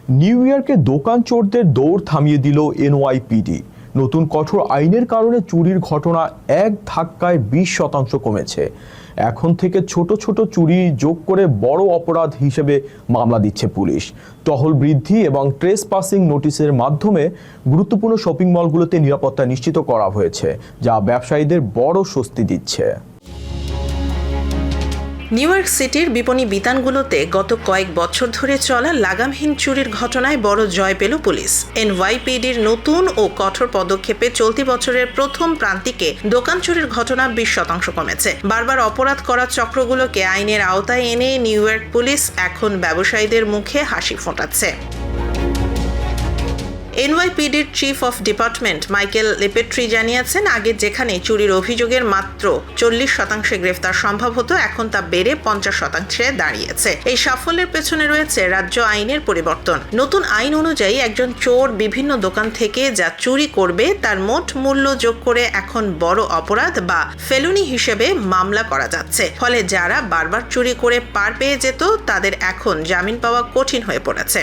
New ইয়র্কে দোকান চোরদের দৌড় থামিয়ে দিল এনওয়াইপিডি। নতুন কঠোর আইনের কারণে চুরির ঘটনা এক ধাক্কায় 20% কমেছে। এখন থেকে ছোট ছোট চুরি যোগ করে বড় অপরাধ হিসেবে মামলা দিচ্ছে পুলিশ। টহল বৃদ্ধি এবং ট্রেসপাসিং নোটিশের মাধ্যমে গুরুত্বপূর্ণ শপিং মলগুলোতে নিরাপত্তা নিশ্চিত করা হয়েছে, যা ব্যবসায়ীদের বড় স্বস্তি দিচ্ছে। নিউ ইয়র্ক সিটির বিপণী বিতানগুলোতে গত কয়েক বছর ধরে চলা লাগামহীন চুরির ঘটনায় বড় জয় পেল পুলিশ। এনওয়াইপিডির নতুন ও কঠোর পদক্ষেপে চলতি বছরের প্রথম প্রান্তিকে দোকান চুরির ঘটনা 20% কমেছে। বারবার অপরাধ করা চক্রগুলোকে আইনের আওতায় এনে নিউ ইয়র্ক পুলিশ এখন ব্যবসায়ীদের মুখে হাসি ফোটাচ্ছে। এনওয়াইপিডির চিফ অফ ডিপার্টমেন্ট মাইকেল লেপেট্রি জানিয়েছেন, আগে যেখানে চুরির অভিযোগের মাত্র 40% গ্রেফতার সম্ভব হতো, এখন তা বেড়ে 50% দাঁড়িয়েছে। এই সাফল্যের পেছনে রয়েছে রাজ্য আইনের পরিবর্তন। নতুন আইন অনুযায়ী একজন চোর বিভিন্ন দোকান থেকে যা চুরি করবে তার মোট মূল্য যোগ করে এখন বড় অপরাধ বা ফেলুনি হিসেবে মামলা করা যাচ্ছে। ফলে যারা বারবার চুরি করে পার পেয়ে যেত তাদের এখন জামিন পাওয়া কঠিন হয়ে পড়েছে।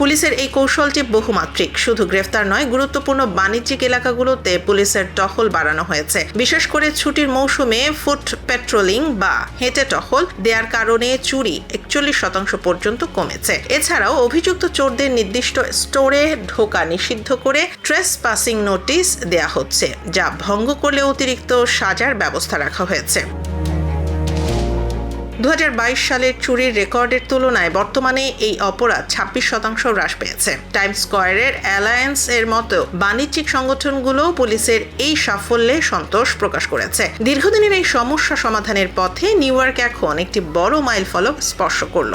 পুলিশের এই কৌশলটি বহুমাত্রিক। শুধু গ্রেফতার নয়, গুরুত্বপূর্ণ বাণিজ্যিক এলাকাগুলোতে পুলিশের টহল বাড়ানো হয়েছে। বিশেষ করে ছুটির মৌসুমে ফুট পেট্রোলিং বা হেঁটে টহল দেওয়ার কারণে চুরি 41% পর্যন্ত কমেছে। এছাড়াও অভিযুক্ত চোরদের নির্দিষ্ট স্টোরে ঢোকা নিষিদ্ধ করে ট্রেসপাসিং নোটিশ দেয়া হচ্ছে, যা ভঙ্গ করলে অতিরিক্ত সাজার ব্যবস্থা রাখা হয়েছে। 2022 সালের চুরির রেকর্ডের তুলনায় বর্তমানে এই অপরাধ 26% হ্রাস পেয়েছে। টাইমস স্কয়ারের অ্যালায়েন্স এর মতো বাণিজ্যিক সংগঠনগুলো পুলিশের এই সাফল্যে সন্তোষ প্রকাশ করেছে। দীর্ঘদিনের এই সমস্যা সমাধানের পথে নিউ ইয়র্ক এখন একটি বড় মাইলফলক স্পর্শ করল।